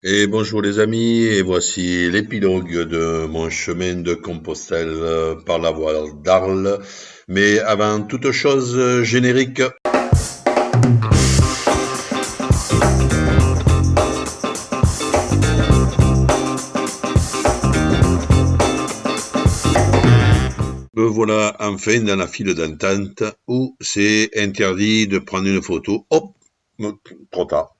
Et bonjour les amis, et voici l'épilogue de mon chemin de Compostelle par la voie d'Arles. Mais avant toute chose, générique. Me voilà enfin dans la file d'attente où c'est interdit de prendre une photo. Hop, trop tard.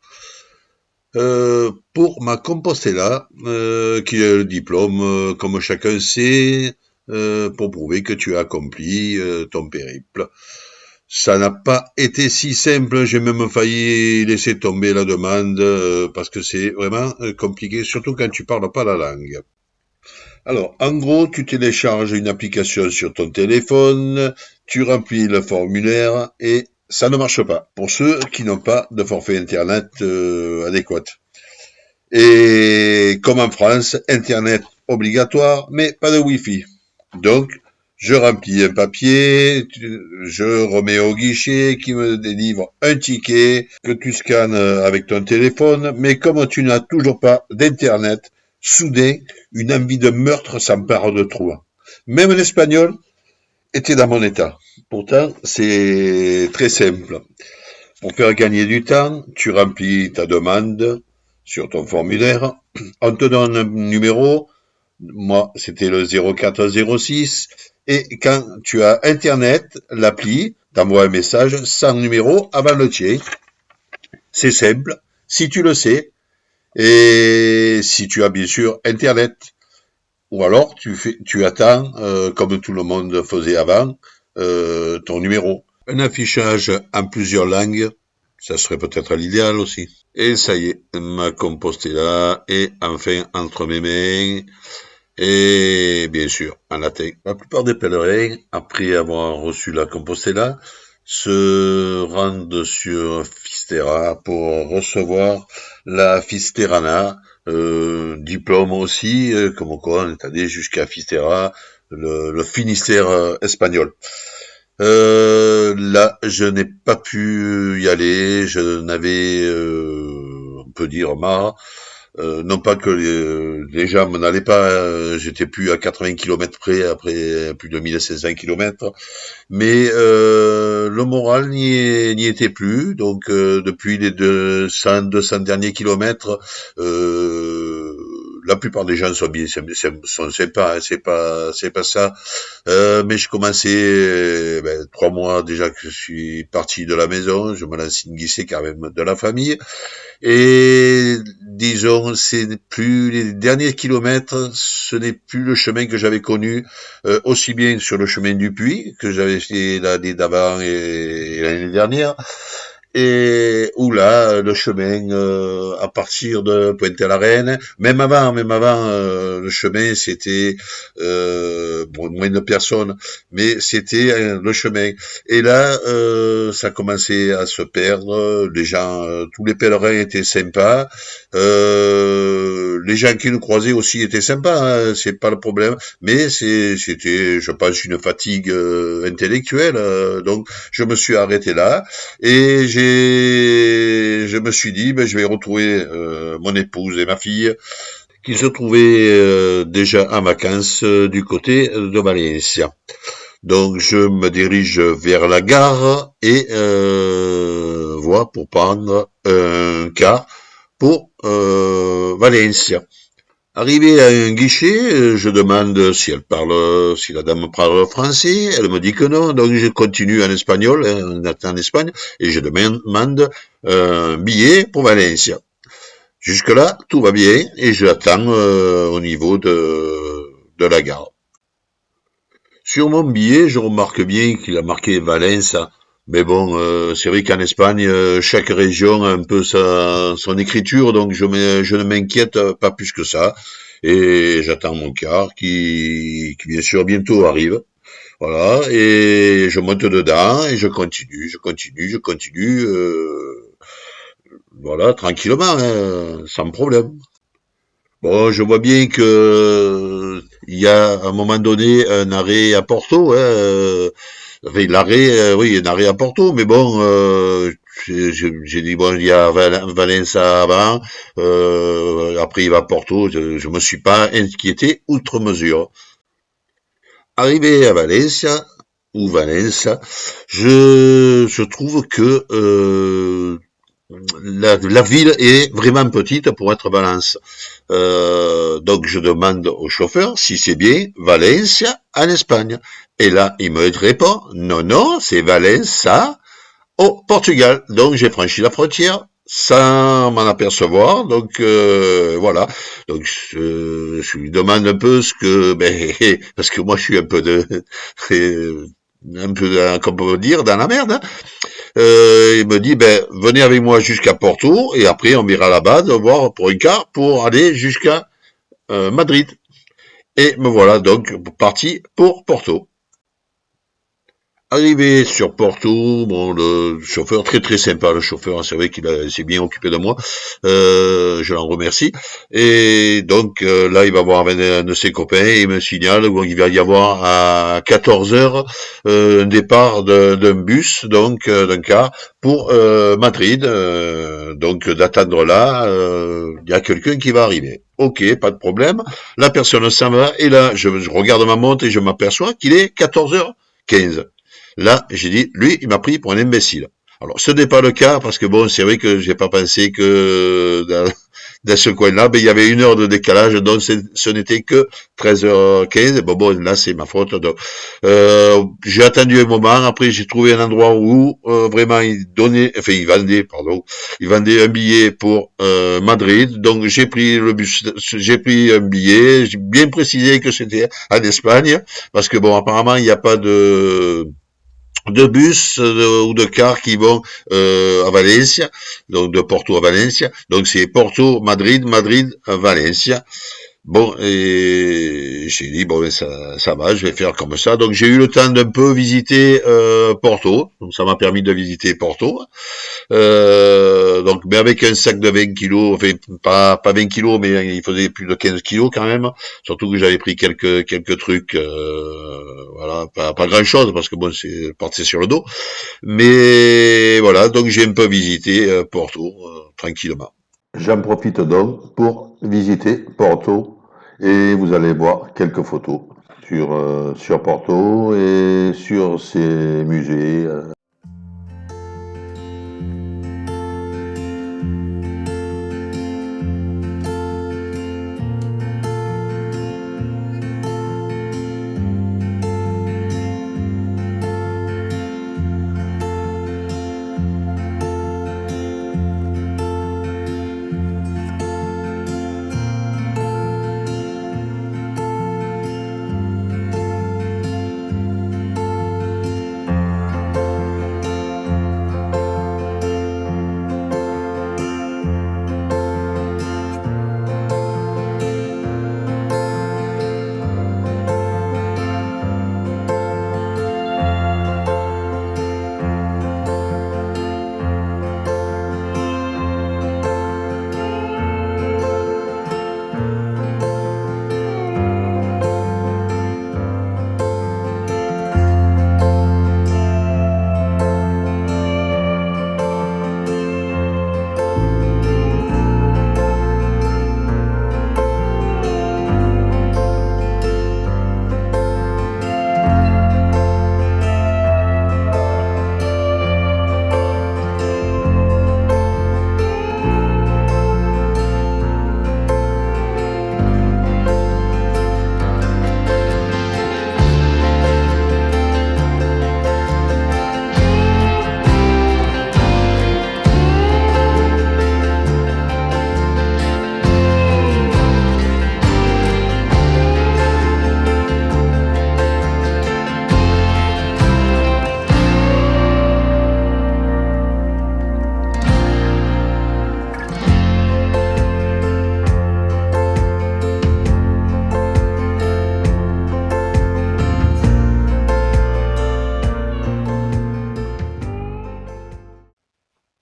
Pour ma Compostela, qui est le diplôme, comme chacun sait, pour prouver que tu as accompli ton périple. Ça n'a pas été si simple, j'ai même failli laisser tomber la demande, parce que c'est vraiment compliqué, surtout quand tu parles pas la langue. Alors, en gros, tu télécharges une application sur ton téléphone, tu remplis le formulaire et ça ne marche pas pour ceux qui n'ont pas de forfait Internet adéquat. Et comme en France, Internet obligatoire, mais pas de Wi-Fi. Donc, je remplis un papier, je remets au guichet qui me délivre un ticket que tu scannes avec ton téléphone, mais comme tu n'as toujours pas d'Internet, soudain, une envie de meurtre s'empare de toi. Même l'espagnol était dans mon état. Pourtant, c'est très simple. Pour faire gagner du temps, tu remplis ta demande sur ton formulaire. On te donne un numéro. Moi, c'était le 0406. Et quand tu as Internet, l'appli t'envoie un message sans numéro avant le tien. C'est simple, si tu le sais. Et si tu as bien sûr Internet. Ou alors, tu attends, comme tout le monde faisait avant, ton numéro. Un affichage en plusieurs langues, ça serait peut-être l'idéal aussi. Et ça y est, ma Compostela est enfin entre mes mains. Et bien sûr, en latin. La plupart des pèlerins, après avoir reçu la Compostela, se rendent sur Fistera pour recevoir la Fisterana, diplôme aussi, comme quoi on est allé jusqu'à Fistera, le Finistère espagnol. Là, je n'ai pas pu y aller, je n'avais, on peut dire, marre. Non pas que les gens n'allaient pas, j'étais plus à 80 kilomètres près après plus de 1500 kilomètres, mais le moral n'y était plus. Donc depuis les 200 derniers kilomètres, la plupart des gens sont bien, sont sympas, hein, c'est pas ça. Mais je commençais, 3 mois déjà que je suis parti de la maison, je me lance une glissée quand même de la famille. Et disons, c'est plus les derniers kilomètres, ce n'est plus le chemin que j'avais connu, aussi bien sur le chemin du Puy, que j'avais fait l'année d'avant et l'année dernière, et où là, le chemin à partir de Pointe-à-la-Reine, même avant, le chemin c'était bon, moins de personnes, mais c'était le chemin. Et là, ça commençait à se perdre. Les gens, tous les pèlerins étaient sympas. Les gens qui nous croisaient aussi étaient sympas. Hein, c'est pas le problème, mais c'était, je pense, une fatigue intellectuelle. Donc, je me suis arrêté là. Et je me suis dit, je vais retrouver mon épouse et ma fille qui se trouvaient déjà en vacances du côté de Valencia. Donc je me dirige vers la gare et voilà pour prendre un car pour Valencia. Arrivé à un guichet, je demande si la dame parle français. Elle me dit que non, donc je continue en espagnol, en Espagne, et je demande un billet pour Valencia. Jusque-là, tout va bien, et j'attends au niveau de la gare. Sur mon billet, je remarque bien qu'il a marqué Valence. Mais bon, c'est vrai qu'en Espagne, chaque région a un peu son écriture, donc je ne m'inquiète pas plus que ça. Et j'attends mon car qui bien sûr bientôt arrive. Voilà, et je monte dedans et je continue, voilà, tranquillement, hein, sans problème. Bon, je vois bien que il y a à un moment donné un arrêt à Porto, hein, enfin, l'arrêt, oui, un arrêt à Porto, mais bon, j'ai dit, bon, il y a Valence avant, après il va à Porto, je me suis pas inquiété outre mesure. Arrivé à Valencia, ou Valence, je trouve que la ville est vraiment petite pour être Valence. Donc je demande au chauffeur si c'est bien Valencia en Espagne. Et là, il me répond, non, non, c'est Valença au Portugal. Donc j'ai franchi la frontière sans m'en apercevoir. Donc voilà. Donc je lui demande un peu ce que, ben, parce que moi je suis un peu un peu, comme on peut dire, dans la merde. Hein. Il me dit, ben, venez avec moi jusqu'à Porto et après on ira là-bas de voir pour une carte pour aller jusqu'à Madrid. Et me voilà donc parti pour Porto. Arrivé sur Porto, bon, le chauffeur, très très sympa, le chauffeur, c'est vrai s'est bien occupé de moi, je l'en remercie. Et donc là, il va voir un de ses copains et il me signale qu'il va y avoir à 14 heures un départ d'un bus, donc d'un car, pour Madrid. Donc d'attendre là, il y a quelqu'un qui va arriver. Ok, pas de problème. La personne s'en va et là, je regarde ma montre et je m'aperçois qu'il est 14h15. Là, j'ai dit, lui, il m'a pris pour un imbécile. Alors, ce n'est pas le cas, parce que bon, c'est vrai que j'ai pas pensé que dans ce coin-là, ben, il y avait 1 heure de décalage, donc ce n'était que 13h15. Bon, là, c'est ma faute. Donc, j'ai attendu un moment, après, j'ai trouvé un endroit où, vraiment, il vendait un billet pour, Madrid. Donc, j'ai pris le bus, j'ai pris un billet, j'ai bien précisé que c'était en Espagne, parce que bon, apparemment, il n'y a pas de bus ou de cars qui vont à Valencia, donc de Porto à Valencia. Donc c'est Porto, Madrid, Madrid, Valencia. Bon, et j'ai dit, bon, ben, ça va, je vais faire comme ça. Donc j'ai eu le temps d'un peu visiter Porto. Donc ça m'a permis de visiter Porto. Donc, mais avec un sac de 20 kilos, enfin, pas 20 kilos, mais il faisait plus de 15 kilos quand même. Surtout que j'avais pris quelques trucs, voilà, pas grand chose, parce que bon, c'est porté sur le dos. Mais voilà, donc j'ai un peu visité Porto, tranquillement. J'en profite donc pour visiter Porto et vous allez voir quelques photos sur Porto et sur ses musées.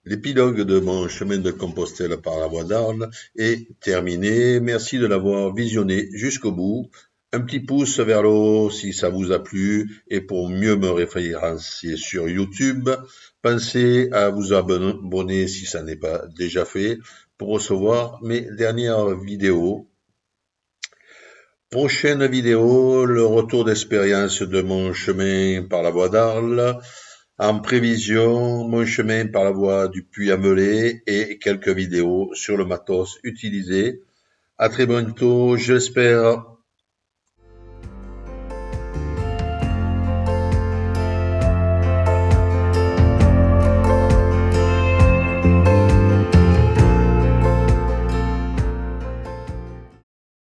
L'épilogue de mon chemin de Compostelle par la voie d'Arles est terminé. Merci de l'avoir visionné jusqu'au bout. Un petit pouce vers le haut si ça vous a plu et pour mieux me référencier sur YouTube, pensez à vous abonner si ça n'est pas déjà fait pour recevoir mes dernières vidéos. Prochaine vidéo, le retour d'expérience de mon chemin par la voie d'Arles. En prévision, mon chemin par la voie du Puy-à-Melay et quelques vidéos sur le matos utilisé. À très bientôt, j'espère.